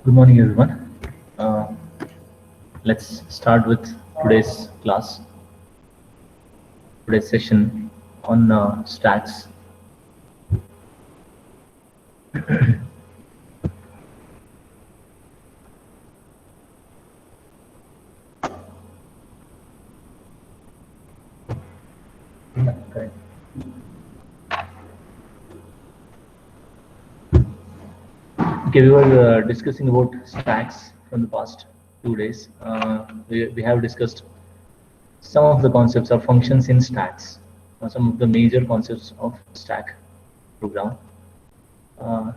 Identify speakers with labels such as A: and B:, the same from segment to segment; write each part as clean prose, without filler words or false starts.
A: Good morning, everyone. Uh, let's start with today's class, today's session on stacks. Yeah, correct. Okay, we were discussing about stacks from the past 2 days. We have discussed some of the concepts or functions in stacks, some of the major concepts of stack program. Uh,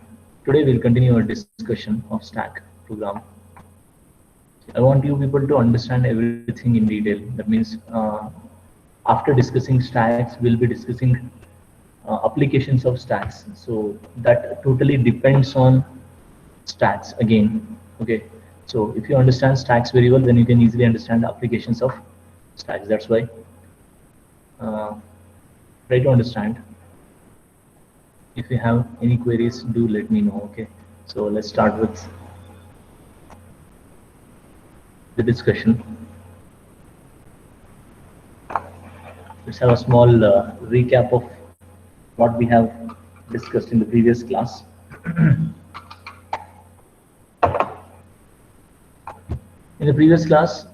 A: Today we'll continue our discussion of stack program. I want you people to understand everything in detail. That means after discussing stacks, we'll be discussing applications of stacks. So that totally depends on stacks again. Okay. So if you understand stacks very well, then you can easily understand applications of stacks. That's why uh, try to understand. If you have any queries, do let me know. Okay. So let's start with the discussion. Let's have a small recap of what we have discussed in the previous class. In the previous class,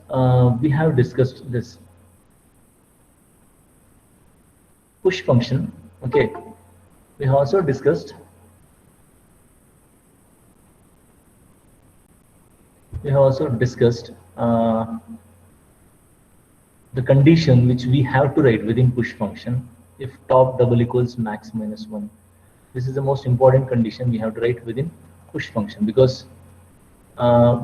A: we have discussed this push function. Okay, we have also discussed the condition which we have to write within push function if top double equals max minus 1. This is the most important condition we have to write within push function, because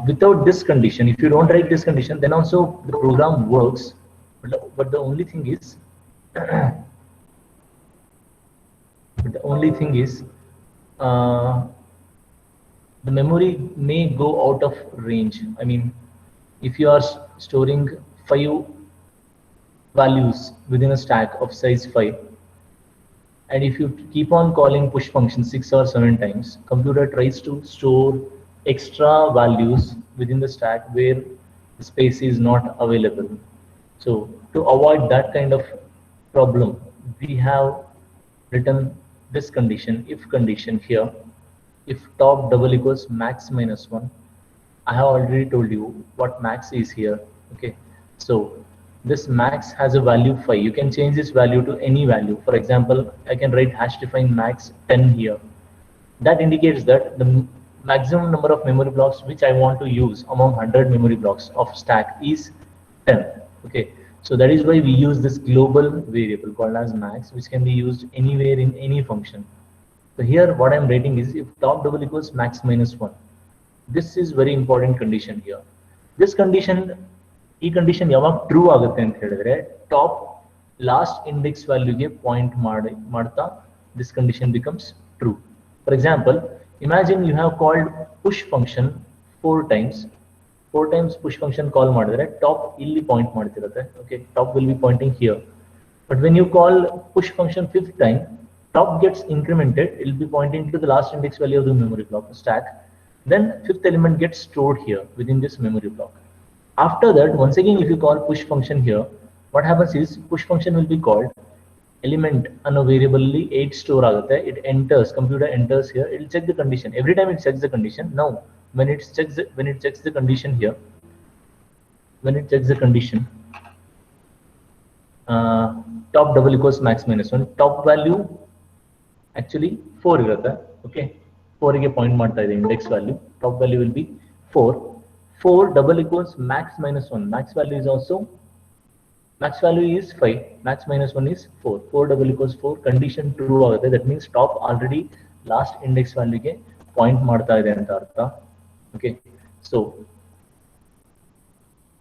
A: without this condition, if you don't write this condition, then also the program works, but the only thing is uh, the memory may go out of range. I mean, if you are storing 5 values within a stack of size 5, and if you keep on calling push function 6 or 7 times, computer tries to store extra values within the stack where the space is not available. So to avoid that kind of problem, we have written this condition, if condition here. If top double equals max minus 1, I have already told you what max is here. Okay, so this max has a value 5. You can change this value to any value. For example, I can write hash define max 10 here. That indicates that the maximum number of memory blocks which I want to use among 100 memory blocks of stack is 10. Okay, so that is why we use this global variable called as max, which can be used anywhere in any function. So here what I'm writing is if top double equals max minus 1. This is very important condition here. This condition, ಈ condition ಯಾವಾಗ true ಆಗುತ್ತೆ ಅಂತ ಹೇಳಿದ್ರೆ top last index ವ್ಯಾಲ್ಯೂಗೆ point ಮಾಡ್ತಾ this condition becomes true. For example, imagine you have called push function 4 times. 4 times push function call ಮಾಡಿದ್ರೆ top ಇಲ್ಲಿ point ಮಾಡ್ತಿರುತ್ತೆ. Okay, top will be pointing here. But when you call push function 5th time, top gets incremented. It will be pointing to the last index value of the memory block stack. Then 5th element gets stored here within this memory block. After that, once again, if you call push function here, what happens is push function will be called element ಅನ್ನೋ variably 8 store ಆಗುತ್ತೆ. It enters, computer enters here. It will check the condition. Every time it checks the condition. Now, when it checks the condition here, top double equals max minus 1. Top value actually 4 ಇರುತ್ತೆ. Okay, 4 ಗೆ point ಮಾಡ್ತಾ ಇದೆ index value. Top value will be 4. 4 double equals max minus 1. Max value is also, max value is 5. Max minus 1 is 4. 4 double equals 4. Condition true ಆಗುತ್ತೆ. That means top already last index value ಗೆ point ಮಾಡ್ತಾ ಇದೆ ಅಂತ ಅರ್ಥ. Okay, so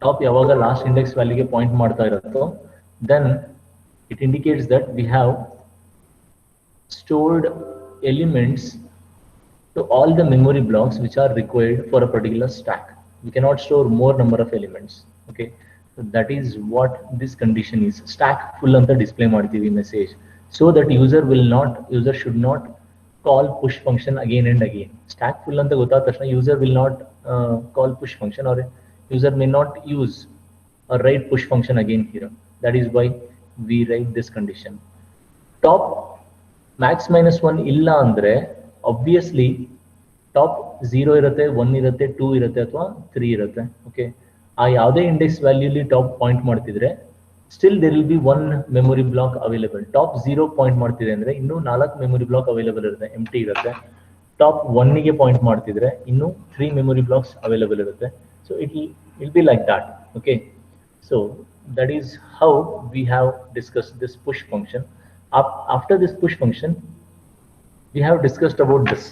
A: top ಯಾವಾಗ last index value ಗೆ point ಮಾಡ್ತಾ ಇರುತ್ತೋ, then it indicates that we have stored elements to all the memory blocks which are required for a particular stack. We cannot store more number of elements. Okay, so that is what this condition is. Stack full anta display ಮಾಡ್ತೀವಿ message, so that user should not call push function again and again. Stack full anta gottaದ ತಕ್ಷಣ user will not call push function, or user may not use or write push function again here. That is why we write this condition. Top max minus 1 illa andre obviously top 0 ಇರುತ್ತೆ, 1 ಇರುತ್ತೆ, 2 ಇರುತ್ತೆ ಅಥವಾ 3 ಇರುತ್ತೆ. Okay, ಆ ಯಾವುದೇ index ವ್ಯಾಲ್ಯೂಲಿ top point ಮಾಡ್ತಿದ್ರೆ still there will be one memory block available. Top 0 point ಮಾಡ್ತಿದೆ ಅಂದ್ರೆ ಇನ್ನು 4 ಮೆಮೊರಿ ಬ್ಲಾಕ್ ಅವೈಲೇಬಲ್ ಇರುತ್ತೆ, ಎಂಟಿ ಇರುತ್ತೆ. ಟಾಪ್ 1 ಗೆ ಪಾಯಿಂಟ್ ಮಾಡ್ತಿದ್ರೆ ಇನ್ನು 3 ಮೆಮೊರಿ ಬ್ಲಾಕ್ಸ್ ಅವೈಲೇಬಲ್ ಇರುತ್ತೆ. So it will be like that. Okay, so that is how we have discussed this push function. After this push function, we have discussed about this.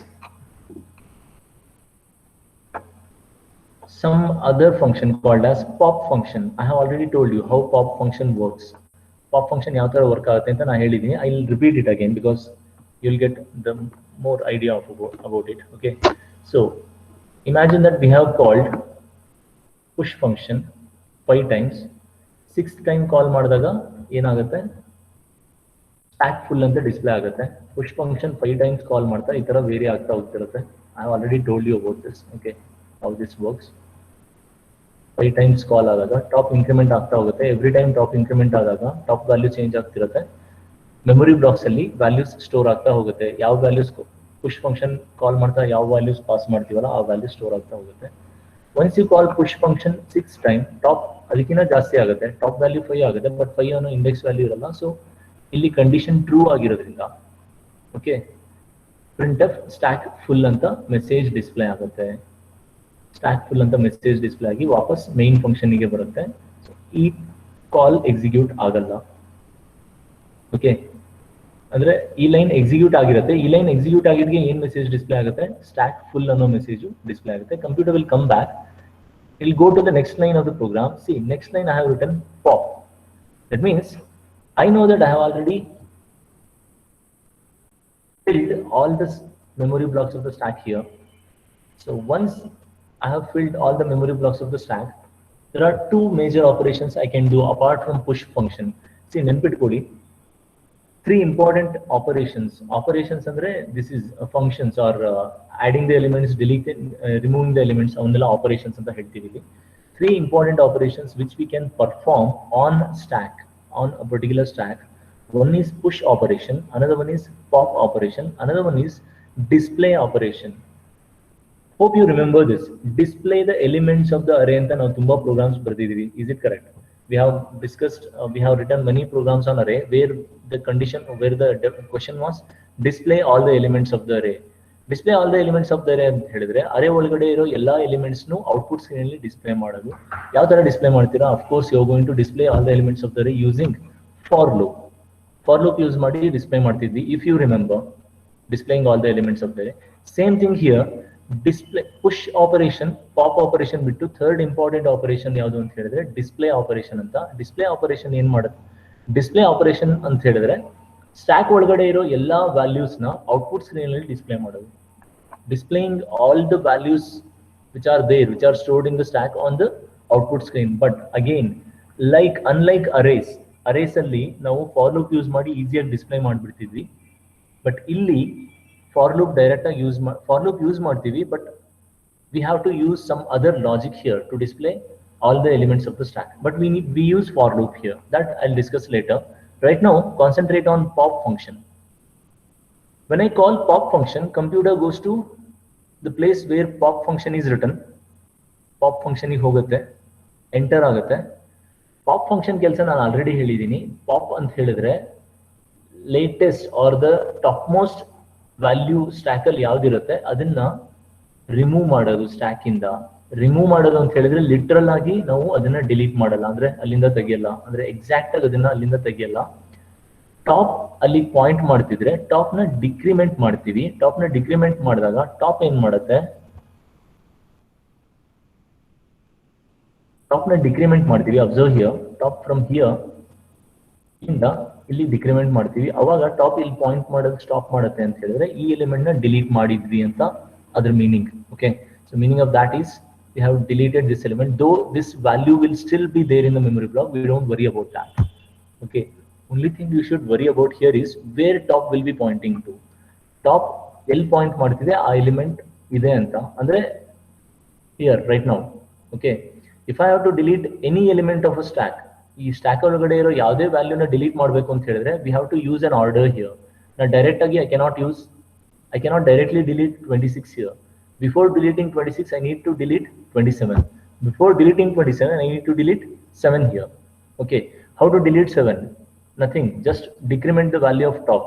A: Some other function called as pop function. I have already told you how pop function works. Pop function ಯಾವ ತರ work ಆಗುತ್ತೆ ಅಂತ ನಾನು ಹೇಳಿದ್ದೀನಿ. I will repeat it again because you will get the more idea about it. Okay, so imagine that we have called push function 5 times. 6th time call ಮಾಡಿದಾಗ ಏನಾಗುತ್ತೆ, stack full ಅಂತ display ಆಗುತ್ತೆ. push function 5 times call ಮಾಡ್ತಾ ಈ ತರ very ಆಗ್ತಾ ಹೋಗ್ತಿರುತ್ತೆ. I have already told you about this. Okay, how this works. 5 times ಕಾಲ್ ಆದಾಗ top increment ಆಗ್ತಾ ಹೋಗುತ್ತೆ. ಎವ್ರಿ ಟೈಮ್ ಟಾಪ್ ಇನ್ಕ್ರಿಮೆಂಟ್ ಆದಾಗ ಟಾಪ್ ವ್ಯಾಲ್ಯೂ ಚೇಂಜ್ ಆಗ್ತಿರುತ್ತೆ. ಮೆಮೊರಿ ಬ್ಲಾಕ್ಸ್ ಅಲ್ಲಿ ವ್ಯಾಲ್ಯೂಸ್ ಸ್ಟೋರ್ ಆಗ್ತಾ ಹೋಗುತ್ತೆ. ಯಾವ ವ್ಯಾಲ್ಯೂಸ್ ಪುಷ್ ಫಂಕ್ಷನ್ ಕಾಲ್ ಮಾಡ್ತಾ ಯಾವ ವ್ಯಾಲ್ಯೂಸ್ ಪಾಸ್ ಮಾಡ್ತೀವಲ್ಲ ಆ ವ್ಯಾಲ್ಯೂ ಸ್ಟೋರ್ ಆಗ್ತಾ ಹೋಗುತ್ತೆ. Once you call push function 6 time, top ಅದಕ್ಕಿಂತ ಜಾಸ್ತಿ ಆಗುತ್ತೆ. ಟಾಪ್ ವ್ಯಾಲ್ಯೂ 5 ಆಗುತ್ತೆ, ಬಟ್ 5 ಅನ್ನೋ ಇಂಡೆಕ್ಸ್ ವ್ಯಾಲ್ಯೂ ಇರಲ್ಲ. ಸೊ ಇಲ್ಲಿ ಕಂಡೀಷನ್ ಟ್ರೂ ಆಗಿರೋದ್ರಿಂದ okay, print F stack full ಅಂತ ಮೆಸೇಜ್ ಡಿಸ್ಪ್ಲೇ ಆಗುತ್ತೆ. ಸ್ಟ್ಯಾಕ್ ಫುಲ್ ಅಂತ ಮೆಸೇಜ್ ಡಿಸ್ಪ್ಲೇ ಆಗಿ ವಾಪಸ್ ಮೈನ್ ಫಂಕ್ಷನ್ಗೆ ಬರುತ್ತೆ. ಈ ಕಾಲ್ ಎಕ್ಸಿಕ್ಯೂಟ್ ಆಗಲ್ಲ. ಓಕೆ, ಅಂದ್ರೆ ಈ ಲೈನ್ ಎಕ್ಸಿಕ್ಯೂಟ್ ಆಗಿರುತ್ತೆ. ಈ ಲೈನ್ ಎಕ್ಸಿಕ್ಯೂಟ್ ಆಗಿದ್ಗೆ ಏನ್ ಮೆಸೇಜ್ ಡಿಸ್ಪ್ಲೇ ಆಗುತ್ತೆ, ಸ್ಟ್ಯಾಕ್ ಫುಲ್ ಅನ್ನೋ ಮೆಸೇಜ್ ಡಿಸ್ಪ್ಲೇ ಆಗುತ್ತೆ. Computer will come back, will go to the next line of the program. See, next line I have written pop. That means I know that I have already filled all the memory blocks of the stack here. So once I have filled all the memory blocks of the stack, there are 2 major operations I can do apart from push function. See, ನೆನ್ಪಿಟ್ಕೊಳ್ಳಿ, 3 important operations. Operations ಅಂದ್ರೆ this is functions or adding the elements, deleting, removing the elements, ಅವನ್ನೆಲ್ಲ operations ಅಂತ ಹೇಳ್ತೀವಿ ಇಲ್ಲಿ. 3 important operations which we can perform on stack, on a particular stack. One is push operation, another one is pop operation, another one is display operation. Hope you remember this. Display the elements of the array anta ನಾವು ತುಂಬಾ programs ಬರ್ದಿದ್ದೀವಿ. Is it correct? We have discussed, we have written many programs on array where the condition, where the question was display all the elements of the array. Display all the elements of the array ಅಂತ ಹೇಳಿದ್ರೆ ಅರೇ ಒಳಗಡೆ ಇರೋ ಎಲ್ಲಾ elements ನು output screen ಅಲ್ಲಿ display ಮಾಡೋದು. ಯಾವ ತರ ಡಿಸ್ಪ್ಲೇ ಮಾಡ್ತೀರಾ? Of course you are going to display all the elements of the array using for loop. For loop use ಮಾಡಿ ಡಿಸ್ಪ್ಲೇ ಮಾಡ್ತಿದ್ವಿ, if you remember, displaying all the elements of the array. Same thing here, display push operation, pop operation ಬಿಟ್ಟು third important operation ಯಾವುದು ಅಂತ ಹೇಳಿದ್ರೆ display operation ಅಂತ. Display operation ಏನ್ ಮಾಡುತ್ತೆ? Display operation ಅಂತ ಹೇಳಿದ್ರೆ ಸ್ಟ್ಯಾಕ್ ಒಳಗಡೆ ಇರೋ ಎಲ್ಲಾ ವ್ಯಾಲ್ಯೂಸ್ ನ ಔಟ್ಪುಟ್ ಸ್ಕ್ರೀನ್ ಅಲ್ಲಿ ಡಿಸ್ಪ್ಲೇ ಮಾಡೋದು. Displaying all the values which are there, which are stored in the stack on the output screen. But again, unlike arrays ಅಲ್ಲಿ ನಾವು ಫಾರ್ ಲೂಪ್ ಯೂಸ್ ಮಾಡಿ ಈಸಿಯಾಗಿ ಡಿಸ್ಪ್ಲೇ ಮಾಡ್ಬಿಡ್ತಿದ್ವಿ. ಬಟ್ ಇಲ್ಲಿ ಫಾರ್ ಲೂಪ್ ಡೈರೆಕ್ಟ್ ಆಗಿ for loop use ಮಾಡ್ತೀವಿ, but we have to use some other logic here to display all the elements of the stack. But we use for loop here. That I'll discuss later. Right now, concentrate on pop function. When I call pop function, computer goes to the place where pop function is written. Pop function ಗೆ ಹೋಗುತ್ತೆ, enter ಆಗುತ್ತೆ. Pop function ಕೆಲಸ ನಾನು already ಹೇಳಿದ್ದೀನಿ. Pop ಅಂತ ಹೇಳಿದ್ರೆ latest are the top most value stack ಅಲ್ಲಿ ಯಾವ್ದಿರುತ್ತೆ ಅದನ್ನ ರಿಮೂವ್ ಮಾಡೋದು. ಸ್ಟ್ಯಾಕ್ ಇಂದ ರಿಮೂವ್ ಮಾಡೋದು ಅಂತ ಹೇಳಿದ್ರೆ ಲಿಟ್ರಲ್ ಆಗಿ ನಾವು ಅದನ್ನ ಡಿಲೀಟ್ ಮಾಡಲ್ಲ, ಅಂದ್ರೆ ಅಲ್ಲಿಂದ ತೆಗಿಯಲ್ಲ, ಅಂದ್ರೆ ಎಕ್ಸಾಕ್ಟ್ ಆಗಿ ಅದನ್ನ ಅಲ್ಲಿಂದ ತೆಗಿಯಲ್ಲ. ಟಾಪ್ ಅಲ್ಲಿ ಪಾಯಿಂಟ್ ಮಾಡ್ತಿದ್ರೆ ಟಾಪ್ ನ ಡಿಕ್ರಿಮೆಂಟ್ ಮಾಡ್ತೀವಿ. ಟಾಪ್ ನ ಡಿಕ್ರಿಮೆಂಟ್ ಮಾಡಿದಾಗ ಟಾಪ್ ಏನ್ ಮಾಡುತ್ತೆ, ಟಾಪ್ ನ ಡಿಕ್ರಿಮೆಂಟ್ ಮಾಡ್ತೀವಿ. Observe here, top from here ಇಂದ ಇಲ್ಲಿ ಡಿಕ್ರಿಮೆಂಟ್ ಮಾಡ್ತೀವಿ. ಅವಾಗ ಟಾಪ್ ಇಲ್ಲಿ ಪಾಯಿಂಟ್ ಮಾಡೋದು ಸ್ಟಾಪ್ ಮಾಡುತ್ತೆ ಅಂತ ಹೇಳಿದ್ರೆ ಈ ಎಲಿಮೆಂಟ್ ನ ಡಿಲೀಟ್ ಮಾಡಿದ್ವಿ ಅಂತ ಅದ್ರ meaning. Okay, so meaning of that is we have deleted this element, though this value will still be there in the memory block. We don't worry about that. Okay, only thing you should worry about here is where top will be pointing to. Top ಎಲ್ಲಿ point ಮಾಡ್ತಿದೆ ಆ element ಇದೆ ಅಂತ. ಅಂದ್ರೆ here right now, okay, if I have to delete any element of a stack, ಈ stack ಒಳಗಡೆ ಇರೋ ಯಾವುದೇ ವ್ಯಾಲ್ಯೂನ ಡಿಲೀಟ್ ಮಾಡಬೇಕು ಅಂತ ಹೇಳಿದ್ರೆ we have to use an order here. Now direct ಆಗಿ I cannot directly delete 26 here. Before deleting 26 I need to delete 27. Before deleting 27 I need to delete 7 here. Okay, how to delete 7? Nothing, just decrement the value of top.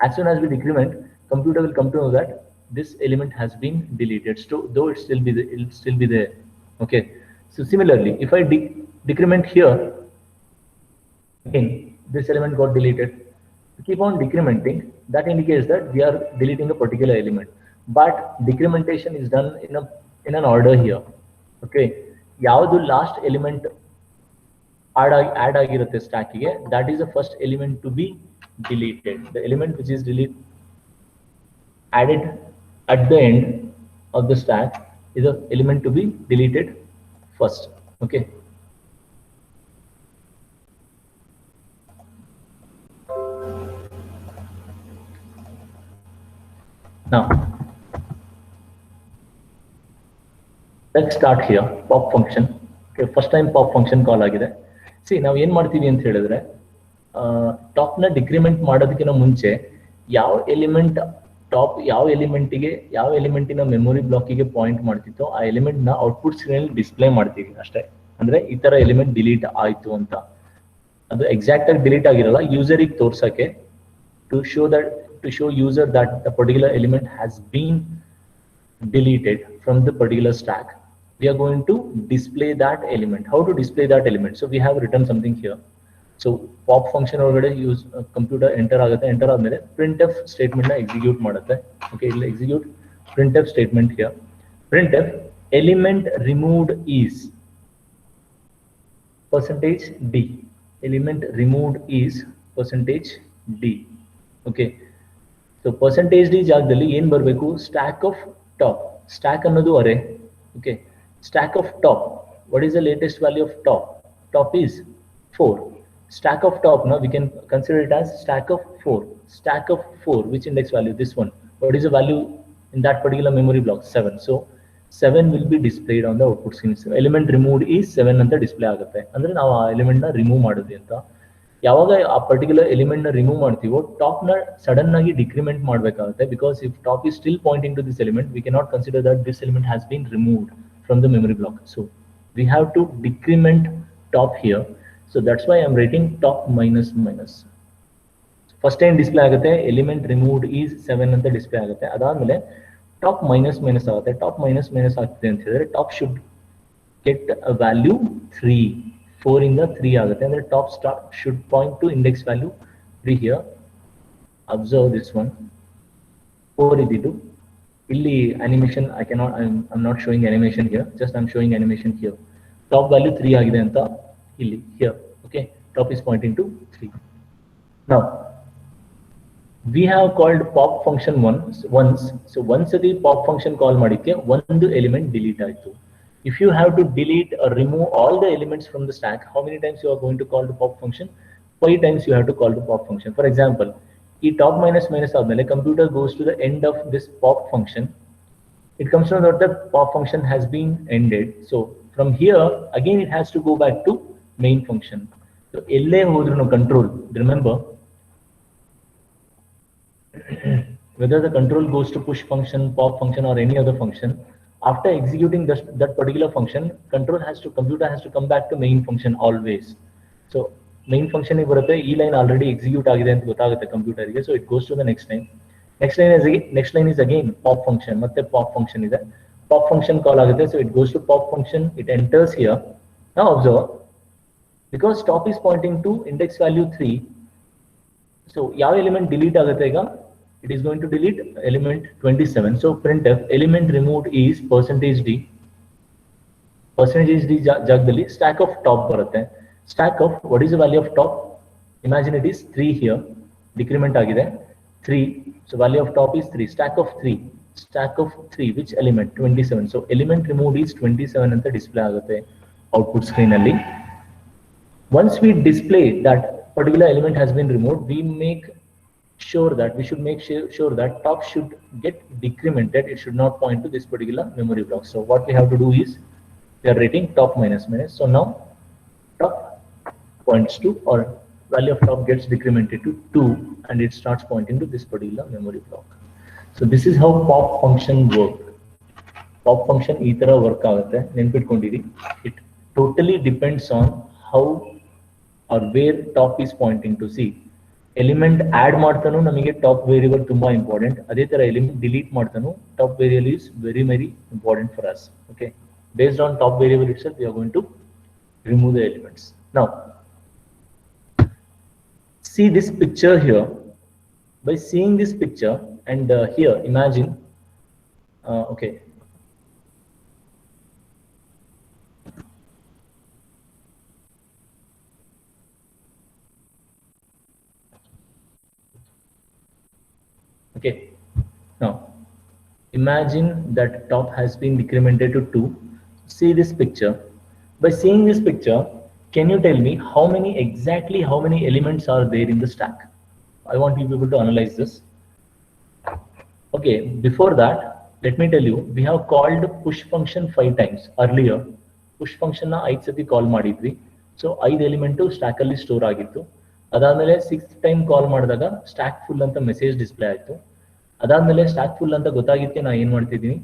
A: As soon as we decrement, computer will come to know that this element has been deleted, so though it will still be there. Okay, so similarly if I decrement here, again this element got deleted. Keep on decrementing, that indicates that we are deleting a particular element, but decrementation is done in an order here. Okay, ಯಾವುದು last element add ಆಗಿರುತ್ತೆ stack ಗೆ, that is the first element to be deleted. The element which is added at the end of the stack is the element to be deleted first. Okay, now let's start here. Pop function. Okay, first time pop function call ಆಗಿದೆ. See, ನಾವು ಏನ್ ಮಾಡ್ತೀವಿ ಅಂತ ಹೇಳಿದ್ರೆ top ನ decrement ಮಾಡೋದಕ್ಕಿಂತ ಮುಂಚೆ ಯಾವ ಎಲಿಮೆಂಟ್ ಟಾಪ್ ಯಾವ ಎಲಿಮೆಂಟಿನ ಮೆಮೊರಿ ಬ್ಲಾಕಿಗೆ ಪಾಯಿಂಟ್ ಮಾಡ್ತಿತ್ತೋ ಆ ಎಲಿಮೆಂಟ್ ನ ಔಟ್ಪುಟ್ ಸ್ಕ್ರೀನ್ ಡಿಸ್ಪ್ಲೇ ಮಾಡ್ತೀವಿ ಅಷ್ಟೇ. ಅಂದ್ರೆ ಈ ತರ ಎಲಿಮೆಂಟ್ ಡಿಲೀಟ್ ಆಯ್ತು ಅಂತ. ಅದು ಎಕ್ಸಾಕ್ಟ್ ಆಗಿ ಡಿಲೀಟ್ ಆಗಿರಲ್ಲ, ಯೂಸರಿಗೆ ತೋರ್ಸಕ್ಕೆ, to show user that the particular element has been deleted from the particular stack. We are going to display that element. How to display that element? So we have written something here. So pop function ಒಳಗಡೆ use computer enter ಆಗುತ್ತೆ. enter ಆದ್ಮೇಲೆ printf statement ನ execute ಮಾಡುತ್ತೆ. Okay, ಇಲ್ಲಿ execute printf statement here. printf element removed is %d. element removed is %d. Okay, so %d ಜಾಗದಲ್ಲಿ ಏನು ಬರಬೇಕು? stack of top. stack ಅನ್ನೋದು array. Okay, stack of top. What is the latest value of top? Top is 4. Stack of top, now we can consider it as stack of 4. Stack of 4, which index value? This one. What is the value in that particular memory block? 7. So 7 will be displayed on the output screen. So element removed is 7 ಅಂತ display ಆಗುತ್ತೆ. ಅಂದ್ರೆ ನಾವು ಆ element ನ remove ಮಾಡಿದ್ವಿ ಅಂತ. ಯಾವಾಗ ಆ ಪರ್ಟಿಕ್ಯುಲರ್ ಎಲಿಮೆಂಟ್ ನ ರಿಮೂವ್ ಮಾಡ್ತೀವೋ ಟಾಪ್ ನ ಸಡನ್ ಆಗಿ ಡಿಕ್ರಿಮೆಂಟ್ ಮಾಡಬೇಕಾಗುತ್ತೆ. Because if top is still pointing to this element, we cannot consider that this element has been removed from the memory block. So we have to decrement top here. So that's why I'm writing top minus minus. First time display ಆಗುತ್ತೆ, element removed is 7 ಅಂತ display ಆಗುತ್ತೆ. ಅದಾದ್ಮೇಲೆ top minus minus ಆಗುತ್ತೆ. top minus minus ಆಗ್ತಿದೆ ಅಂತ ಹೇಳಿದ್ರೆ top should get a value 3. 4 ಇಂದ 3 ಆಗುತ್ತೆ. ಅಂದ್ರೆ top should point to index value 3 here. Observe this one. 4 ಇದಿದ್ದು. ಇಲ್ಲಿ animation I'm not showing animation here, just I'm showing animation here. Top value 3 ಆಗಿದೆ ಅಂತ ಇಲ್ಲಿ here. Okay, top is pointing to 3. Now we have called pop function once. So once the pop function call ಮಾಡಿಕ್ಕೆ ಒಂದು element delete ಆಯ್ತು. If you have to delete or remove all the elements from the stack, how many times you are going to call the pop function? 5 times you have to call the pop function. For example, ಈ top minus minus ಆದ್ಮೇಲೆ computer goes to the end of this pop function. It comes to know that the pop function has been ended. So from here again it has to go back to main function. So ಎಲ್ಲೇ ಹೋದ್ರೂ control, remember whether the control goes to push function, pop function or any other function, after executing that particular function, computer has to come back to main function always. So main function ಗೆ ಬರುತ್ತೆ, ಈ line already execute ಆಗಿದೆ ಅಂತ ಗೊತ್ತಾಗುತ್ತೆ ಕಂಪ್ಯೂಟರ್ಗೆ. So it goes to the next line. Next line is again pop function. ಮತ್ತೆ pop function ಇದೆ, pop function call ಆಗುತ್ತೆ. So it goes to pop function, it enters here. Now observe, because top is pointing to index value 3. So ಯಾವ element delete ಆಗುತ್ತೆ ಈಗ? It is going to delete element 27. So printf element removed is %d. %d ಜಾಗದಲ್ಲಿ stack of top ಬರುತ್ತೆ. Stack of, what is the value of top? Imagine it is 3 here. Decrement ಆಗಿದೆ 3. So value of top is 3. Stack of 3. Stack of 3. Which element? 27. So element removed is 27 ಅಂತ display ಆಗುತ್ತೆ output screen ಅಲ್ಲಿ. Once we display that particular element has been removed, we make sure that we should make sure that top should get decremented. It should not point to this particular memory block. So what we have to do is we are writing top minus minus. So now top points to, or value of top gets decremented to 2, and it starts pointing to this particular memory block. So this is how pop function works. Pop function ee tara work agutte nenpitkondiರಿ. It totally depends on how or where top is pointing to. See, element add ಮಾಡ್ತಾನೂ ನಮಗೆ top variable ತುಂಬಾ important. ಅದೇ ತರ element delete ಮಾಡ್ತಾನೂ top variable is very important for us. Okay, based on top variable itself we are going to remove the elements. Now see this picture here. By seeing this picture and here imagine okay, okay, now imagine that top has been decremented to 2. See this picture. By seeing this picture, can you tell me how many elements are there in the stack? I want you people to analyze this. Okay, before that, let me tell you, we have called push function 5 times earlier. Push function na 5 sati call ಮಾಡಿದ್ವಿ. So 5 element stack ಅಲ್ಲಿ store ಆಗಿತ್ತು. ಅದಾದ್ಮೇಲೆ 6th time ಕಾಲ್ ಮಾಡಿದಾಗ stack full ಅಂತ message display ಆಯ್ತು. ಅದಾದ್ಮೇಲೆ stack full ಅಂತ ಗೊತ್ತಾಗಿದ್ದಕ್ಕೆ ನಾನು ಏನು ಮಾಡ್ತಿದ್ದೀನಿ,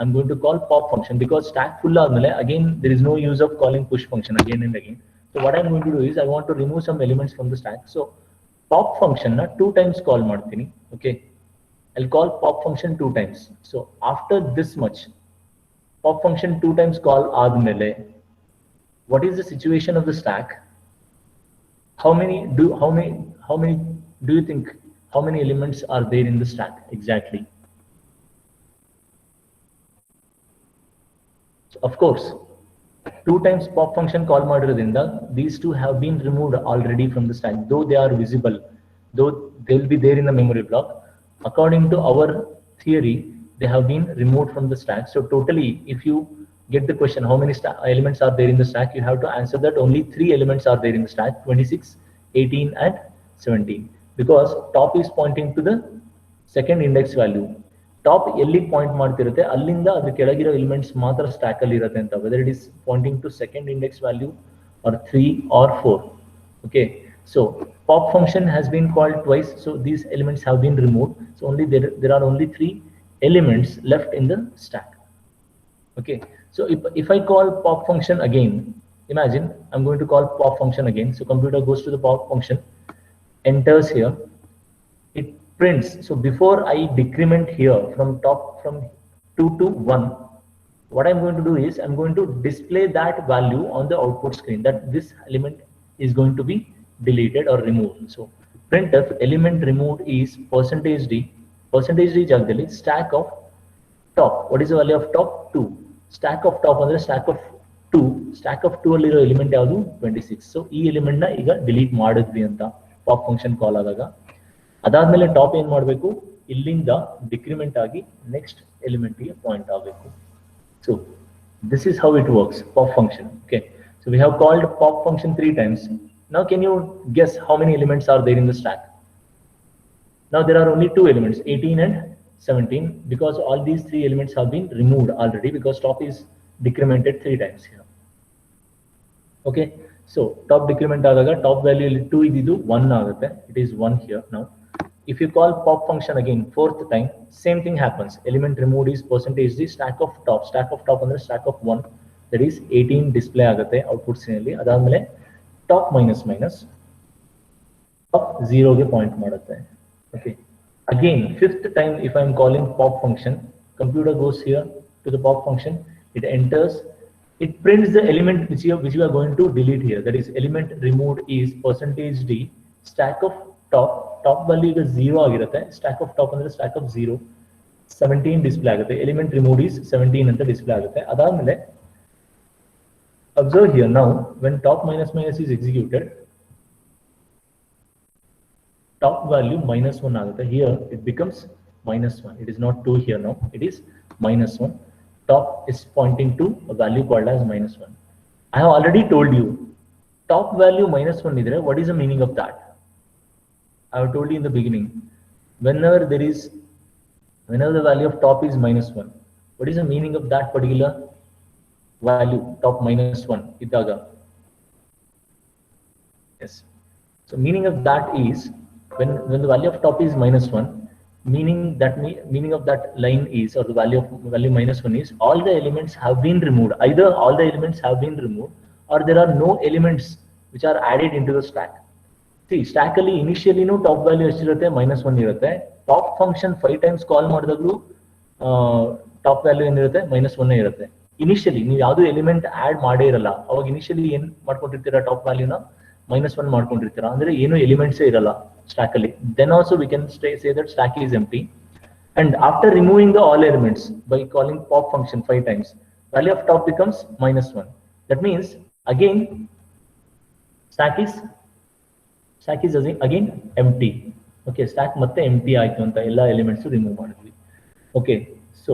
A: I'm going to call pop function, because stack full ಆದ್ಮೇಲೆ again there is no use of calling push function again and again. So what I'm going to do is I want to remove some elements from the stack. So pop function na 2 times call ಮಾಡ್ತೀನಿ. Okay, I'll call pop function 2 times. So after this much pop function 2 times call ಆದ್ಮೇಲೆ what is the situation of the stack? How many do you think, how many elements are there in the stack exactly? So of course 2 times pop function call ಮಾಡಿರೋದ್ರಿಂದ these two have been removed already from the stack, though they are visible, though they will be there in the memory block. According to our theory, they have been removed from the stack. So totally, if you get the question how many elements are there in the stack, you have to answer that only 3 elements are there in the stack, 26, 18 and 17, because top is pointing to the second index value. Top ಎಲ್ಲಿ point ಮಾಡ್ತಿರುತ್ತೆ ಅಲ್ಲಿಂದ ಅದರ ಕೆಳಗಿರೋ elements ಮಾತ್ರ stack ಅಲ್ಲಿ ಇರುತ್ತೆ ಅಂತ, whether it is pointing to second index value or 3 or 4. Okay, so pop function has been called twice, so these elements have been removed. So only there are only 3 elements left in the stack. Okay, so if I call pop function again, imagine I'm going to call pop function again. So computer goes to the pop function, enters here, it prints. So before I decrement here from top from 2 to 1, what I'm going to do is I'm going to display that value on the output screen, that this element is going to be deleted or removed. So printf element removed is %d ಜಾಗದಲ್ಲಿ stack of top. What is the value of top? 2. Stack of top ಅಂದ್ರೆ stack of 2. Stack of 2 ಅಲ್ಲಿರೋ element ಯಾವುದು? 26. So ಈ element ನ ಈಗ delete ಮಾಡಿದ್ವಿ ಅಂತ pop function ಕಾಲ್ ಆದಾಗ. ಅದಾದ್ಮೇಲೆ ಟಾಪ್ ಏನ್ ಮಾಡಬೇಕು, ಇಲ್ಲಿಂದ ಡಿಕ್ರಿಮೆಂಟ್ ಆಗಿ ನೆಕ್ಸ್ಟ್ ಎಲಿಮೆಂಟ್ ಗೆ ಪಾಯಿಂಟ್ ಆಗಬೇಕು. So this is how it works, pop function. Okay, so we have called pop function 3 times. Now can you guess how many elements are there in the stack? Now there are only 2 elements, 18 and 17, because all these 3 elements have been removed already, because top is decremented 3 times here. Okay, so top decrement ಆದಾಗ top value 2 ಇದ್ದು 1 ಆಗುತ್ತೆ. It is 1 here. Now if you call pop function again 4th time, same thing happens. Element removed is %d stack of top. Stack of top ಅಂದ್ರೆ stack of 1, that is 18 display ಆಗುತ್ತೆ output screen ಅಲ್ಲಿ. ಅದಾದ್ಮೇಲೆ top minus minus top 0 ಗೆ point ಮಾಡುತ್ತೆ. Okay, again 5th time if I am calling pop function, computer goes here to the pop function, it enters, it prints the element which you are going to delete here, that is element removed is %d stack of top value ಈಗ 0 ಆಗಿರುತ್ತೆ. stack of top ಅಂದ್ರೆ stack of 0, 17 display ಆಗುತ್ತೆ. element removed is 17 ಅಂತ display ಆಗುತ್ತೆ. ಅದಾದ್ಮೇಲೆ observe here, now when top minus minus is executed, top value -1 ಆಗುತ್ತೆ. Here it becomes -1. It is not 2 here, now it is -1. Top is pointing to a value called as -1. I have already told you, top value -1 idre, what is the meaning of that? I have told you in the beginning, whenever there is whenever the value of top is -1, what is the meaning of that particular value, top -1 idaga? Yes, so meaning of that is when the value of top is -1, meaning of that line is, or the value -1 is, all the elements have been removed. Either all the elements have been removed, or there are no elements which are added into the stack. See, stack ಅಲ್ಲಿ initially top value ಎಷ್ಟಿರುತ್ತೆ, -1 ಇರುತ್ತೆ. Top function 5 times ಕಾಲ್ ಮಾಡಿದಾಗಲೂ top value ಏನಿರುತ್ತೆ, -1 ಇರುತ್ತೆ. Initially ನೀವು ಯಾವ್ದು element add ಮಾಡೇ ಇರಲ್ಲ, ಅವಾಗ ಇನಿಷಿಯಲಿ ಏನ್ ಮಾಡ್ಕೊಂಡಿರ್ತೀರಾ, ಟಾಪ್ ವ್ಯಾಲ್ಯೂನ -1 ಮಾಡ್ಕೊಂಡಿರ್ತೀರಾ, ಅಂದ್ರೆ ಏನು ಎಲಿಮೆಂಟ್ಸೇ ಇರಲ್ಲ stack ಅಲ್ಲಿ. Then also we can say that stack is empty. And after removing the all elements by calling pop function 5 times, value of top becomes -1. That means again stack is again empty. Okay, stack ಮತ್ತೆ empty ಆಯ್ತು ಅಂತ ಎಲ್ಲ elements remove ಮಾಡಿದ್ವಿ. Okay, so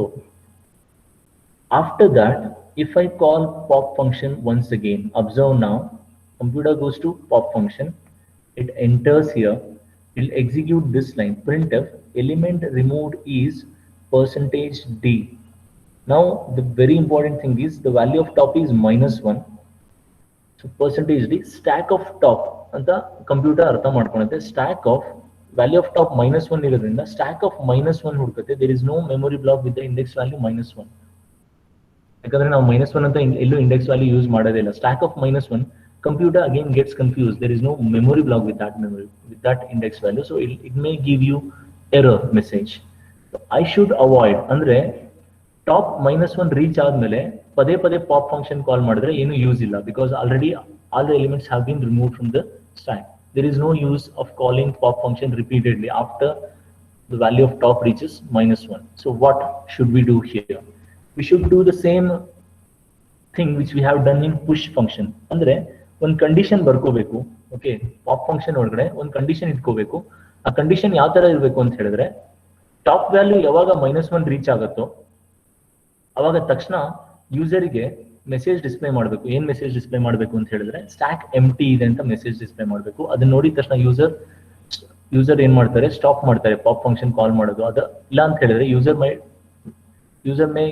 A: after that, if I call pop function once again, observe now, computer goes to pop function, it enters here, it will execute this line, printf element removed is %d. Now the very important thing is the value of top is -1, so %d stack of top ಅಂತ computer ಅರ್ಥ ಮಾಡ್ಕೊಳುತ್ತೆ. Stack of value of top -1 ಇರೋದ್ರಿಂದ stack of -1 ಹುಡುಕುತ್ತೆ. There is no memory block with the index value -1, ಯಾಕಂದ್ರೆ ನಾವು -1 ಅಂತ ಎಲ್ಲೂ index value use ಮಾಡೋದಿಲ್ಲ. Stack of -1, computer again gets confused. There is no memory block with that index value, so it may give you error message. So I should avoid, ಅಂದ್ರೆ top -1 reach ಆದ್ಮೇಲೆ ಪದೇ ಪದೇ pop function ಕಾಲ್ ಮಾಡಿದ್ರೆ ಏನು use ಇಲ್ಲ, because already all the elements have been removed from the stack. There is no use of calling pop function repeatedly after the value of top reaches -1. So what should we do here? We should do the same thing which we have done in push function. ಅಂದ್ರೆ ಒಂದು condition ಬರ್ಕೋಬೇಕು. Okay, pop function ಒಳಗಡೆ ಒಂದು condition ಇಟ್ಕೋಬೇಕು. ಆ condition ಯಾವ ತರ ಇರಬೇಕು ಅಂತ ಹೇಳಿದ್ರೆ, ಟಾಪ್ ವ್ಯಾಲ್ಯೂ ಯಾವಾಗ -1 ರೀಚ್ ಆಗುತ್ತೋ ಅವಾಗ ತಕ್ಷಣ ಯೂಸರಿಗೆ ಮೆಸೇಜ್ ಡಿಸ್ಪ್ಲೇ ಮಾಡಬೇಕು. ಏನ್ ಮೆಸೇಜ್ ಡಿಸ್ಪ್ಲೇ ಮಾಡಬೇಕು ಅಂತ ಹೇಳಿದ್ರೆ, ಸ್ಟ್ಯಾಕ್ ಎಂಟಿ ಇದೆ ಅಂತ ಮೆಸೇಜ್ ಡಿಸ್ಪ್ಲೇ ಮಾಡಬೇಕು. ಅದನ್ನ ನೋಡಿದ ತಕ್ಷಣ ಯೂಸರ್ ಏನ್ ಮಾಡ್ತಾರೆ, ಸ್ಟಾಪ್ ಮಾಡ್ತಾರೆ ಪಾಪ್ ಫಂಕ್ಷನ್ ಕಾಲ್ ಮಾಡೋದು. ಅದು ಇಲ್ಲ ಅಂತ ಹೇಳಿದ್ರೆ user may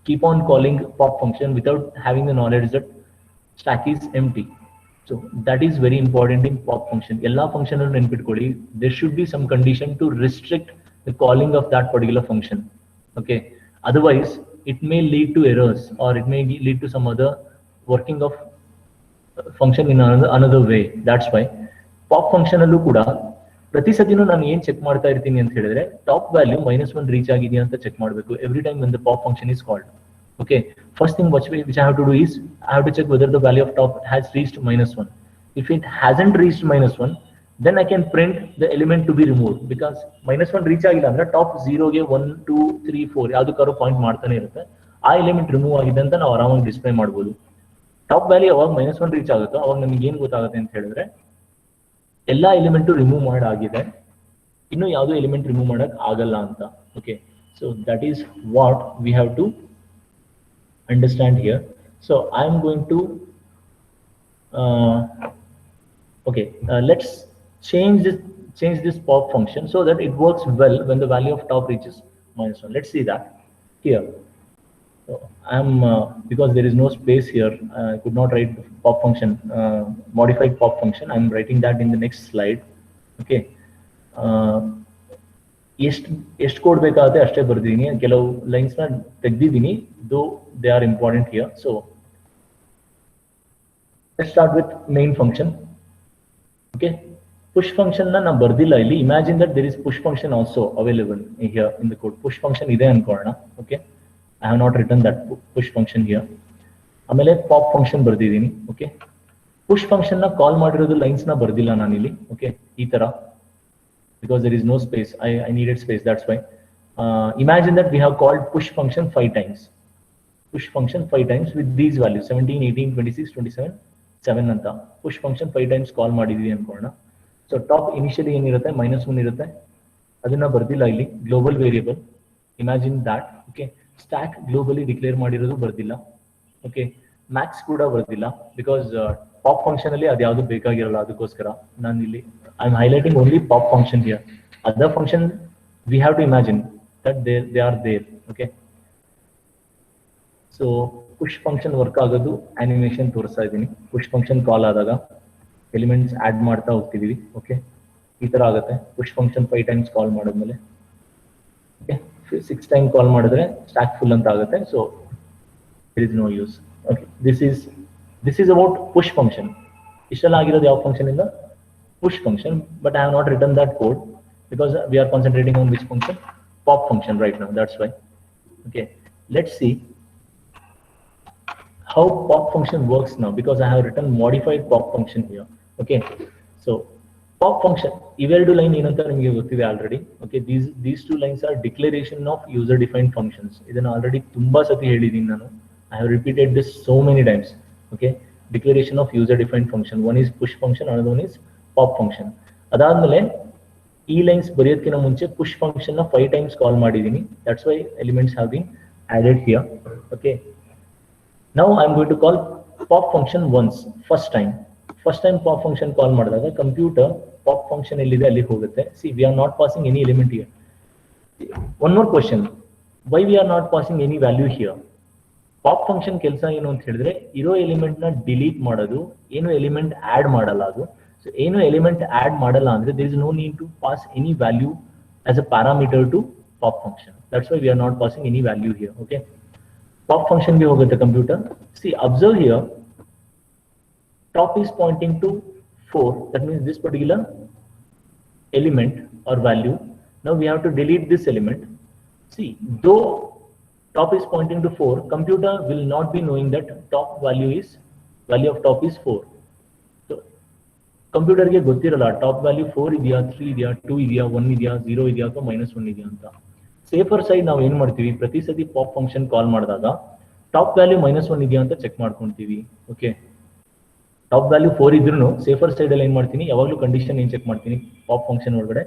A: keep on calling pop function without having the knowledge that stack is empty. So that is very important in pop function. ಎಲ್ಲಾ ಫಂಕ್ಷನ್ ಅನ್ನು ನೆನ್ಪಿಟ್ಕೊಳ್ಳಿ, there should be some condition to restrict the calling of that particular function. Okay, otherwise it may lead to errors, or it may lead to some other working of function in another way. That's why pop function allu kuda ಪ್ರತಿ ಸತಿನೂ ನಾನು ಏನ್ check ಮಾಡ್ತಾ ಇರ್ತೀನಿ ಅಂತ ಹೇಳಿದ್ರೆ, top value -1 reach ಆಗಿದೆಯಾ ಅಂತ check ಮಾಡಬೇಕು every time when the pop function is called. Okay, first thing which I have to do is I have to check whether the value of top has reached -1. If it hasn't reached -1, then I can print the element to be removed, because -1 reach ಆಗಿಲ್ಲ ಅಂದ್ರೆ top 0ಗೆ 1 2 3 4 ಯಾವ್ದಕ್ಕಾದ್ರೂ point ಮಾಡ್ತಾನೆ ಇರುತ್ತೆ. ಆ element remove ಆಗಿದೆ ಅಂತ ನಾವು ಆರಾಮಾಗಿ ಡಿಸ್ಪ್ಲೇ ಮಾಡ್ಬೋದು. ಟಾಪ್ ವ್ಯಾಲ್ಯೂ ಯಾವಾಗ -1 ರೀಚ್ ಆಗುತ್ತೋ ಅವಾಗ ನಮ್ಗೆ ಏನ್ ಗೊತ್ತಾಗುತ್ತೆ ಅಂತ ಹೇಳಿದ್ರೆ, ಎಲ್ಲಾ ಎಲಿಮೆಂಟು ರಿಮೂವ್ ಮಾಡಾಗಿದೆ, ಇನ್ನು ಯಾವ್ದು ಎಲಿಮೆಂಟ್ ರಿಮೂವ್ ಮಾಡಕ್ ಆಗಲ್ಲ ಅಂತ. Okay, so that is what we have to understand here. So I am going to let's change this pop function so that it works well when the value of top reaches -1. Let's see that here. So I'm because there is no space here, I could not write pop function, modified pop function. I'm writing that in the next slide. Okay, ಎಷ್ಟು code ಬೇಕಾಗುತ್ತೆ ಅಷ್ಟೇ ಬರ್ದಿದ್ದೀನಿ, ಕೆಲವು lines ನ ತೆಗೆದಿದ್ದೀನಿ, though they are important here. So let's start with main function. Okay, push function na ಬರ್ದಿಲ್ಲ ಇಲ್ಲಿ. Imagine that there is push function also available here in the code. Push function ಇದೆ ಅನ್ಕೊಳ್ಳೋಣ. Okay, I have not written that push function here. ಆಮೇಲೆ pop function ಬರ್ದಿದ್ದೀನಿ. Okay, push function ನ ಕಾಲ್ ಮಾಡಿರೋದು lines ನ ಬರ್ದಿಲ್ಲ ನಾನು ಇಲ್ಲಿ. Okay, ಈ ತರ, because there is no space, I needed space, that's why. Imagine that we have called push function 5 times. Push function 5 times with these values 17 18 26 27 7 ಅಂತ push function 5 times ಕಾಲ್ ಮಾಡಿದೀವಿ ಅನ್ಕೊಳ್ಳೋಣ. So top initially ಏನಿರುತ್ತೆ -1 ಇರುತ್ತೆ, ಅದನ್ನ ಬರ್ದಿಲ್ಲ ಇಲ್ಲಿ. Global variable, imagine ದಾಟ್. Okay, stack globally declare ಮಾಡಿರೋದು ಬರ್ದಿಲ್ಲ. Okay, Max ಕೂಡ ಬರ್ದಿಲ್ಲ, because pop function ಅಲ್ಲಿ ಅದು ಯಾವುದು ಬೇಕಾಗಿರಲ್ಲ. ಅದಕ್ಕೋಸ್ಕರ ನಾನು ಇಲ್ಲಿ I am highlighting only pop function here. Other function we have to imagine that they are there. Okay, so push function work ಆಗೋದು animation ತೋರಿಸ್ತಾ ಇದ್ದೀನಿ. push function ಕಾಲ್ ಆದಾಗ ಎಲಿಮೆಂಟ್ಸ್ ಆಡ್ ಮಾಡ್ತಾ ಹೋಗ್ತಿದೀವಿ. ಓಕೆ, ಈ ತರ ಆಗುತ್ತೆ. push function 5 times ಕಾಲ್ ಮಾಡಿದ್ಮೇಲೆ okay 6 time ಕಾಲ್ ಮಾಡಿದ್ರೆ ಸ್ಟಾಕ್ ಫುಲ್ ಅಂತ ಆಗುತ್ತೆ. So there is no use. Okay, this is about push function. ಇಷ್ಟೆಲ್ಲ ಆಗಿರೋದು ಯಾವ ಫಂಕ್ಷನ್ ಇಂದ? push function, but I have not written that code because we are concentrating on which function? Pop function right now, that's why. Okay, let's see how pop function works now, because I have written modified pop function here. Okay, so pop function iveredu line ಏನಂತ ನಿಮಗೆ ಗೊತ್ತಿದೆ already. Okay, these two lines are declaration of user defined functions. ಇದನ್ನ already ತುಂಬಾ ಸತಿ ಹೇಳಿದೀನಿ ನಾನು. I have repeated this so many times. Okay, declaration of user defined function. One is push function, another one is pop function. ಅದಾದ್ಮೇಲೆ ಈ lines ಬರೆಯೋದಕ್ಕಿಂತ ಮುಂಚೆ push function ನ 5 times ಕಾಲ್ ಮಾಡಿದೀನಿ. That's why elements have been added here. Okay, now I am going to call pop function once, first time pop function ಕಾಲ್ ಮಾಡಿದಾಗ computer pop function ಎಲ್ಲಿದೆ ಅಲ್ಲಿ ಹೋಗುತ್ತೆ. See, we are not passing any element here. One more question, why we are not passing any value here? Pop function ಕೆಲಸ ಏನು ಅಂತ ಹೇಳಿದ್ರೆ ಇರೋ element ನ ಡಿಲೀಟ್ ಮಾಡೋದು, ಏನು ಎಲಿಮೆಂಟ್ ಆಡ್ ಮಾಡಲ್ಲ ಅದು. ಸೊ ಏನು ಎಲಿಮೆಂಟ್ ಆಡ್ ಮಾಡಲ್ಲ ಅಂದ್ರೆ there is no need to pass any value as a parameter to pop function. That's why we are not passing any value here. Okay, pop function ಗೆ ಹೋಗುತ್ತೆ computer. See, observe here, top is pointing to 4. That means this particular element or value. Now we have to delete this element. See, though top is pointing to 4, computer will not be knowing that value of top is 4. So computer ಗೆ ಗೊತ್ತಿರಲ್ಲ top value 4 ಇದೆಯಾ, 3 ಇದೆಯಾ, 2 ಇದೆಯಾ, 1 ಇದೆಯಾ, 0 ಇದೆಯಾ ಅಥವಾ -1 ಇದೆಯಾ ಅಂತ. ಸೇಫರ್ ಸೈಡ್ ನಾವು ಏನ್ ಮಾಡ್ತೀವಿ, ಪ್ರತಿ ಸತಿ ಪಾಪ್ ಫಂಕ್ಷನ್ ಕಾಲ್ ಮಾಡಿದಾಗ ಟಾಪ್ ವ್ಯಾಲ್ಯೂ -1 ಇದೆಯಾ ಅಂತ ಚೆಕ್ ಮಾಡ್ಕೊಂತೀವಿ. ಓಕೆ, ಟಾಪ್ ವ್ಯಾಲ್ಯೂ 4 ಇದ್ರೂ ಸೇಫರ್ ಸೈಡ್ ಅಲ್ಲಿ ಏನ್ ಮಾಡ್ತೀನಿ, ಯಾವಾಗಲೂ ಕಂಡೀಷನ್ ಏನ್ ಚೆಕ್ ಮಾಡ್ತೀನಿ ಪಾಪ್ ಫಂಕ್ಷನ್ ಒಳಗಡೆ.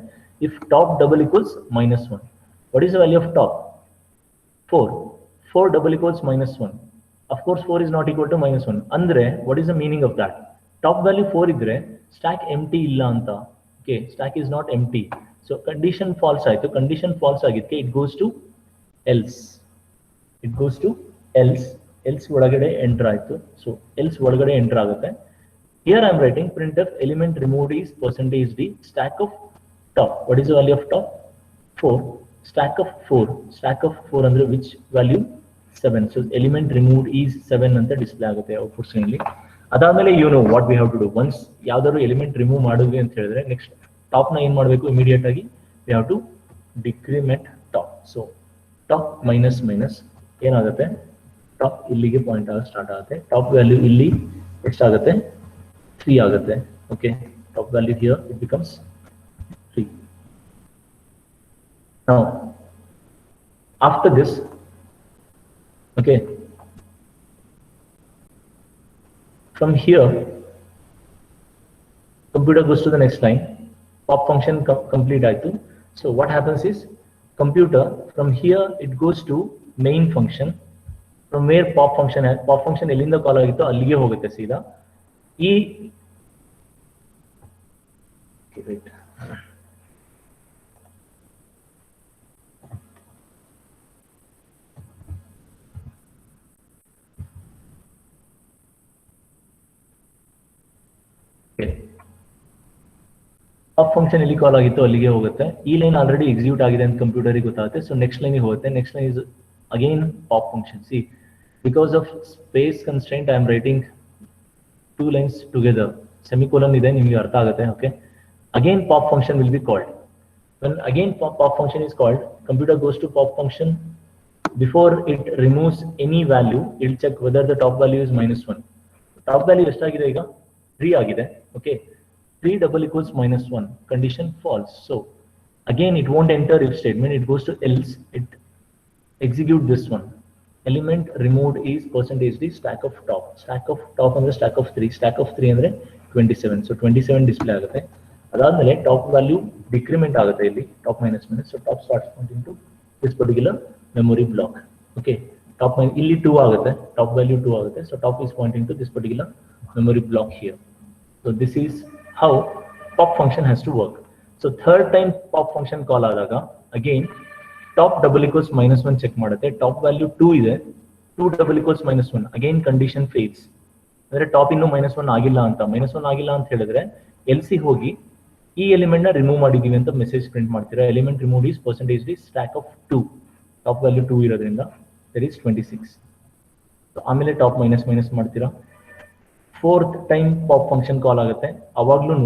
A: If top double equals -1, what is the value of top? 4 double equals -1. Of course 4 is not equal to -1. Andre what is the meaning of that? Top value 4 idre stack empty illa anta. Okay, stack is not empty. So condition false aitu. Condition false agidke it goes to else. Else ಒಳಗಡೆ enter ಆಯ್ತು. So else ಒಳಗಡೆ enter ಆಗುತ್ತೆ. Here I am writing printf element removed is %d stack of top. What is the value of top? 4. Stack of 4 ಅಂದ್ರೆ which value? 7. So element removed is 7 ಅಂತ display ಆಗುತ್ತೆ output screen ಅಲ್ಲಿ. ಅದಾದ್ಮೇಲೆ you know what we have to do. once ಯಾವ್ದಾದ್ರು element remove ಮಾಡಿದ್ವಿ ಅಂತ ಹೇಳಿದ್ರೆ next top ನ ಏನ್ ಮಾಡಬೇಕು, ಇಮಿಡಿಯೇಟ್ ಆಗಿ we have to decrement top. So top minus ಏನಾಗುತ್ತೆ, ಟಾಪ್ ಇಲ್ಲಿಗೆ ಪಾಯಿಂಟ್ ಆಗ ಸ್ಟಾರ್ಟ್ ಆಗುತ್ತೆ. ಟಾಪ್ ವ್ಯಾಲ್ಯೂ ಇಲ್ಲಿ ಎಷ್ಟಾಗುತ್ತೆ, 3 ಆಗುತ್ತೆ. Okay, top value here it becomes 3. Now after this, okay, from here computer goes to the next line. Pop function complete aitu. So what happens is computer from here it goes to main function, from where pop function ಎಲ್ಲಿಂದ ಕಾಲ್ ಆಗಿತ್ತು ಅಲ್ಲಿಗೆ ಹೋಗುತ್ತೆ ಸೀದಾ. ಈ wait, pop function ಎಲ್ಲಿ ಕಾಲ್ ಆಗಿತ್ತು ಅಲ್ಲಿಗೆ ಹೋಗುತ್ತೆ. ಈ ಲೈನ್ ಆಲ್ರೆಡಿ ಎಕ್ಸಿಕ್ಯೂಟ್ ಆಗಿದೆ ಅಂತ ಕಂಪ್ಯೂಟರ್ಗೆ ಗೊತ್ತಾಗುತ್ತೆ. ಸೊ ನೆಕ್ಸ್ಟ್ ಲೈನಿಗೆ ಹೋಗುತ್ತೆ. Next line is again pop function. C, because of space constraint I am writing 2 lines together. Semicolon ಇದೆ, ನಿಮಗೆ ಅರ್ಥ ಆಗುತ್ತೆ. Okay, again pop function will be called. when again pop function is called, computer goes to pop function. Before it removes any value, it will check whether the top value is -1. Top value ಎಷ್ಟಾಗಿದೆ ಈಗ 3 ಆಗಿದೆ. Okay, 3 double equals -1, condition false. So again it won't enter if statement, it goes to else, it execute this one. Element removed is %d stack of top. Stack of top ಅಂದ್ರೆ stack of 3. Stack of 3 ಅಂದ್ರೆ 27. So 27 display ಆಗುತ್ತೆ. ಅದಾದ್ಮೇಲೆ top value decrement ಆಗುತ್ತೆ ಇಲ್ಲಿ, top minus. So top starts pointing to this particular memory block. Okay, top ಇಲ್ಲಿ 2 ಆಗುತ್ತೆ, top value 2 ಆಗುತ್ತೆ. So top is pointing to this particular memory block here. So this is how pop function has to work. So third time pop function call ಆದಾಗ again top double equals -1 check ಮಾಡುತ್ತೆ, top value 2 ಇದೆ, 2 double equals -1, again condition fails. ಅಂದ್ರೆ top ಇನ್ನೂ -1 ಆಗಿಲ್ಲ ಅಂತ, -1 ಆಗಿಲ್ಲ ಅಂತ ಹೇಳಿದ್ರೆ LC ಹೋಗಿ ಈ ಎಲಿಮೆಂಟ್ ನ ರಿಮೂವ್ ಮಾಡಿದೀವಿ ಅಂತ ಮೆಸೇಜ್ ಪ್ರಿಂಟ್ ಮಾಡ್ತೀರಾ. Element remove is percentage D stack of 2, top value 2 ಇರೋದ್ರಿಂದ ದಟ್ ಈಸ್ 26. ಆಮೇಲೆ ಟಾಪ್ ಮೈನಸ್ ಮಾಡ್ತೀರಾ. Fourth time pop function call ಆಗುತ್ತೆ, ಅವಾಗ್ಲೂ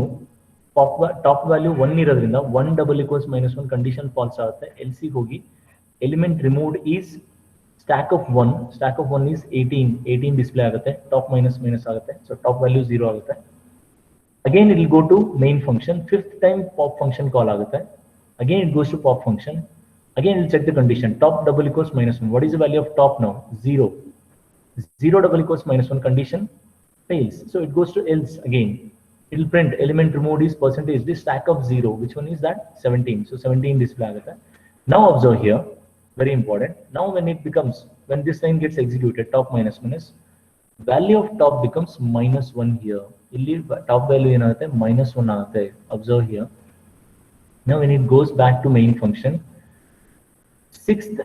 A: ಟಾಪ್ ವ್ಯಾಲ್ಯೂ 1 ಇರೋದ್ರಿಂದ 1 double equals -1 ಕಂಡೀಷನ್ ಫಾಲ್ಸ್ ಆಗುತ್ತೆ. LC ಹೋಗಿ element removed is stack of 1 is 18 display ಆಗುತ್ತೆ, top minus ಆಗುತ್ತೆ, so top value 0 ಆಗುತ್ತೆ. Again it will go to main function. Fifth time pop function call ಆಗುತ್ತೆ, again it goes to pop function, again it will check the condition, top double equals -1. What is the value of top now? 0 double equals -1, condition fails, so it goes to else. Again it will print element removed is percentage the stack of 0, which one is that? 17, so 17 display ಆಗುತ್ತೆ. Now observe here, very important, now when this line gets executed, top -1 is value of top becomes -1 here. ಇಲ್ಲಿ top value ಏನಾಗುತ್ತೆ? -1 ಆಗುತ್ತೆ. Observe here. Now when it goes back to main function, 6th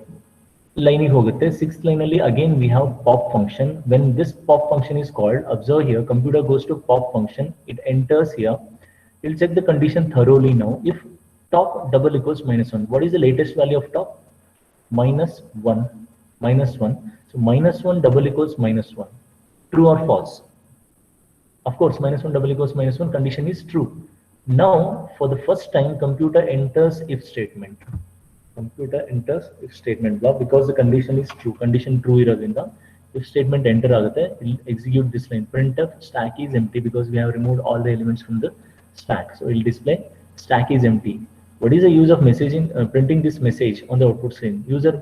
A: line ಹೋಗುತ್ತೆ. 6th line ಅಲ್ಲಿ again we have pop function. When this pop function is called, observe here, computer goes to pop function, it enters here, it will check the condition thoroughly. Now if top double equals -1, what is the latest value of top? -1. So -1 double equals -1, true or false? Of course, -1 double equals -1, condition is true. Now for the first time computer enters if statement. Block, because the condition is true, condition true irodinda if statement enter agutte, it will execute this line, printf stack is empty, because we have removed all the elements from the stack, so it will display stack is empty. What is the use of messaging, printing this message on the output screen? User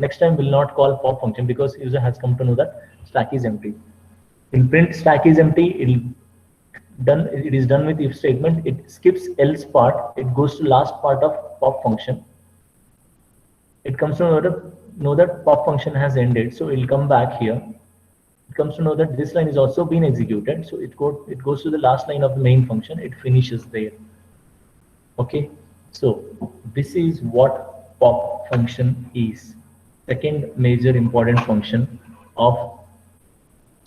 A: next time will not call pop function, because user has come to know that stack is empty. In print stack is empty, it is done with if statement, it skips else part, it goes to last part of pop function. It comes to know that pop function has ended, so it will come back here. It comes to know that this line is also been executed, so it goes to the last line of the main function, it finishes there. Okay, so this is what pop function is. Second major important function of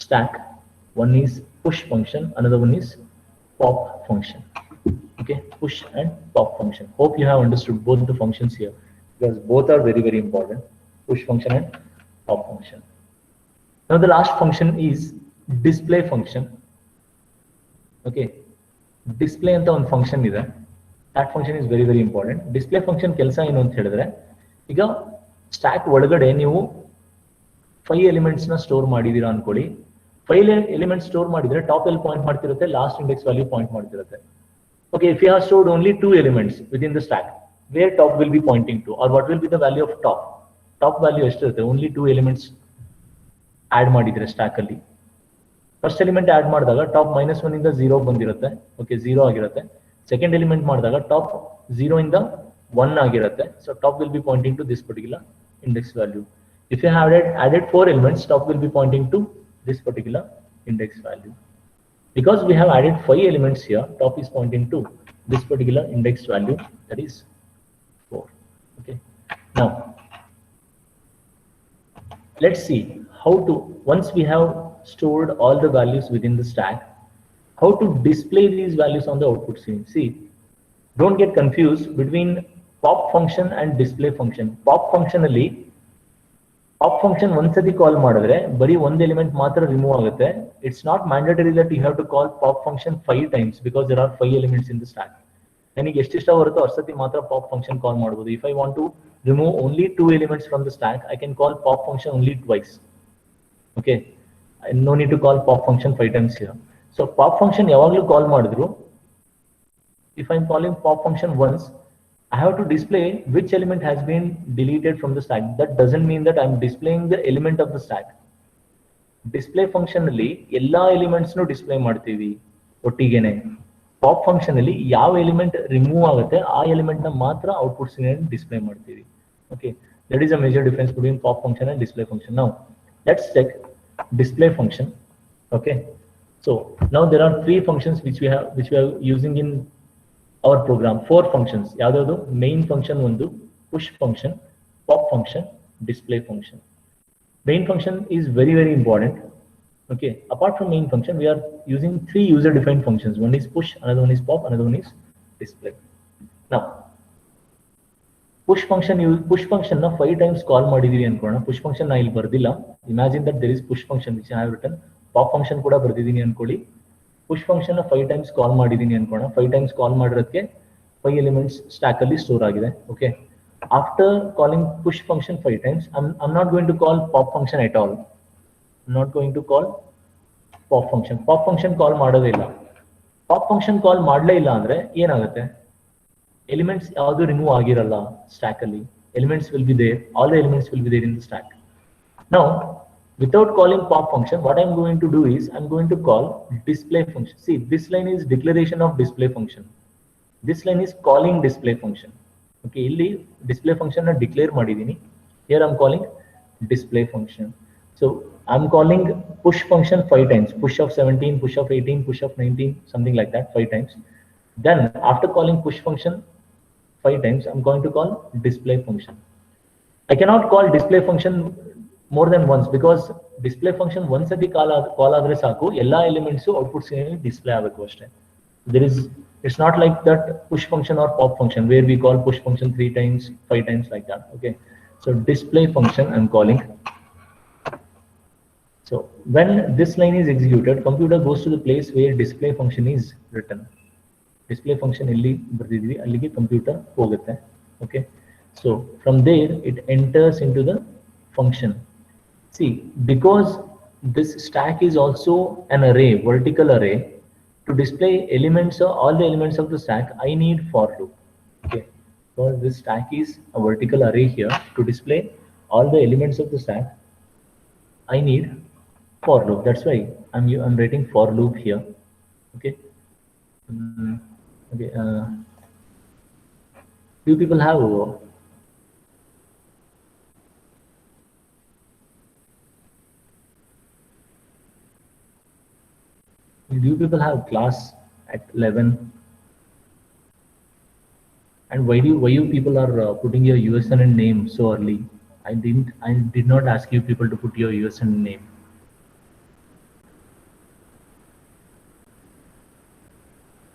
A: stack. One is push function, another one is pop function. Okay, push and pop function. Hope you have understood both the functions here, because both are very, very important, push function and pop function. Now the last function is display function. Okay, display anta one function ide, that function is very, very important. Display function ಕೆಲಸ ಏನು ಅಂತ ಹೇಳಿದ್ರೆ, ಈಗ stack ಒಳಗಡೆ ನೀವು 5 elements ನ store ಮಾಡಿದೀರಾ ಅನ್ಕೊಳ್ಳಿ. 5 ಎಲಿಮೆಂಟ್ಸ್ ಸ್ಟೋರ್ ಮಾಡಿದ್ರೆ ಟಾಪ್ ಎಲ್ಲಿ ಪಾಯಿಂಟ್ ಮಾಡ್ತಿರುತ್ತೆ? ಲಾಸ್ಟ್ ಇಂಡೆಕ್ಸ್ ವ್ಯಾಲ್ಯೂ ಪಾಯಿಂಟ್ ಮಾಡ್ತಿರುತ್ತೆ. Okay, if you have stored only 2 elements within the stack, where top will be pointing to, or what will be the value of top? Top value ಎಷ್ಟಿರುತ್ತೆ? Only 2 elements add ಮಾಡಿದ್ರೆ stack ಅಲ್ಲಿ. First element add ಮಾಡಿದಾಗ top -1 ಇಂದ 0 ಬಂದಿರುತ್ತೆ. Okay, 0 ಆಗಿರುತ್ತೆ. Second element ಮಾಡಿದಾಗ top 0 ಇಂದ 1 ಆಗಿರುತ್ತೆ. So top will be pointing to this particular index value. If you have added 4 elements, top will be pointing to this particular index value. Because we have added 5 elements here, top is pointing to this particular index value, that is 4. Okay, now let's see how to, once we have stored all the values within the stack, how to display these values on the output screen. See, don't get confused between pop function and display function. Pop function ಅಲ್ಲಿ pop function ಒಂದ್ಸತಿ ಕಾಲ್ ಮಾಡಿದ್ರೆ ಬರೀ ಒಂದು element ಮಾತ್ರ remove ಆಗುತ್ತೆ. It's not mandatory that you have to call pop function 5 times, because there are 5 elements in the stack. ನನಗೆ ಎಷ್ಟಿಷ್ಟ ಬರುತ್ತೋ ಅಷ್ಟೊತ್ತಿ ಮಾತ್ರ ಪಾಪ್ ಫಂಕ್ಷನ್ ಕಾಲ್ ಮಾಡಬಹುದು. If I want to remove only 2 elements from the stack, I can call pop function only twice. Okay, no need to call pop function 5 times here. So pop function ಯಾವಾಗಲೂ ಕಾಲ್ ಮಾಡಿದ್ರು, if I'm calling pop function once, I have to display which element has been deleted from the stack. That doesn't mean that I'm displaying the element of the stack. Display function ಅಲ್ಲಿ ಎಲ್ಲಾ elements ನು display ಮಾಡ್ತೀವಿ ಒಟ್ಟಿಗೆನೆ. Pop function ಅಲ್ಲಿ ಯಾವ element remove ಆಗುತ್ತೆ ಆ element ನ ಮಾತ್ರ ಔಟ್ಪುಟ್ ಸ್ಕ್ರೀನ್ ಡಿಸ್ಪ್ಲೇ ಮಾಡ್ತೀವಿ. Okay, that is a major difference between pop function and display function. Now let's check display function. Okay, so now there are 3 functions which we are using in our program 4 functions. ಯಾವ್ದು main function ಒಂದು, push function, pop function, display function. Main function is very very important. Okay, apart from main function, we are using 3 user defined functions. One is push, another one is pop, another one is display. Now push function na 5 times call ಮಾಡಿದೀವಿ ಅನ್ಕೊಳ್ಳೋಣ. push function ನಾ ಇಲ್ಲಿ ಬರ್ದಿಲ್ಲ. Imagine that there is push function which I have written. pop function ಕೂಡ ಬರ್ದಿದ್ದೀನಿ ಅನ್ಕೊಳ್ಳಿ. push function ನ 5 times call ಮಾಡಿದೀನಿ ಅನ್ಕೊಳ್ಳೋಣ. 5 times call ಮಾಡಿರೋದಕ್ಕೆ 5 elements stack ಅಲ್ಲಿ store ಆಗಿದೆ. Okay, after calling push function 5 times, I'm not going to call pop function at all. I'm not going to call pop function. pop function call ಮಾಡೋದೇ ಇಲ್ಲ. pop function call ಮಾಡಲೇ ಇಲ್ಲ ಅಂದ್ರೆ ಏನಾಗುತ್ತೆ? Elements ಯಾವುದು remove ಆಗಿರಲ್ಲ stack ಅಲ್ಲಿ. Elements will be there. All the elements will be there in the stack. Now, without calling pop function, what I'm going to do is I'm going to call display function. See, this line is declaration of display function. This line is calling display function. Okay, ಇಲ್ಲಿ display function na declare ಮಾಡಿದೀನಿ. Here I'm calling display function. So I'm calling push function 5 times. Push of 17, push of 18, push of 19, something like that, 5 times. Then after calling push function 5 times, I'm going to call display function. I cannot call display function more than once because display function once sati call ಆದರೆ ಸಾಕು, ಎಲ್ಲ elements outputs display ಆಗಬೇಕು ಅಷ್ಟೇ. It's not like that push function or pop function where we call push function 3 times, 5 times like that. Okay, so display function I'm calling. So when this line is executed, computer goes to the place where display function is written. Display function ಇಲ್ಲಿ ಬರ್ದಿದ್ವಿ, ಅಲ್ಲಿಗೆ computer ಹೋಗುತ್ತೆ. Okay, so from there it enters into the function. See, because this stack is also an array, vertical array, to display elements or all the elements of the stack, I need for loop. Okay, because this stack is a vertical array here, to display all the elements of the stack, I need for loop. That's why I'm writing for loop here. Okay. Okay. Do people have class at 11? And why you people are putting your USN name so early? I did not ask you people to put your USN name.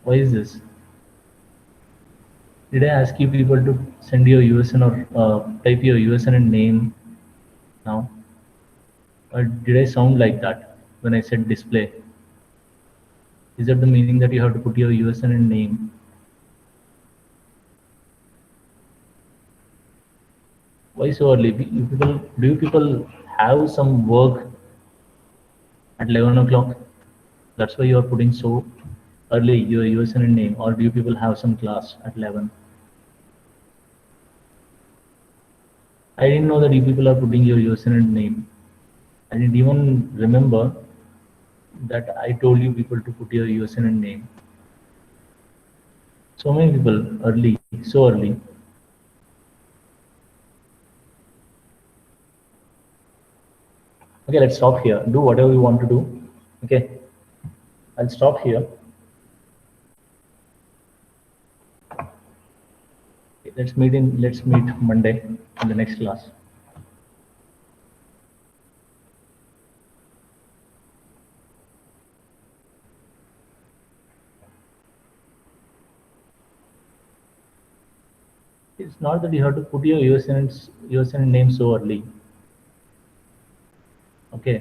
A: Why is this? Did I ask you people to send your USN or type your USN name now? Or did I sound like that when I said display? Is that the meaning that you have to put your USN name? Why so early? Do you people have some work at 11 o'clock? That's why you are putting so early your USN name, or do you people have some class at 11? I didn't know that you people are putting your USN name. I didn't even remember that I told you people to put your USN name. So many people early, so early. Okay, let's stop here. Do whatever you want to do. Okay, I'll stop here. Okay, let's meet Monday in the next class. It's not that you have to put your USN name so early. Okay.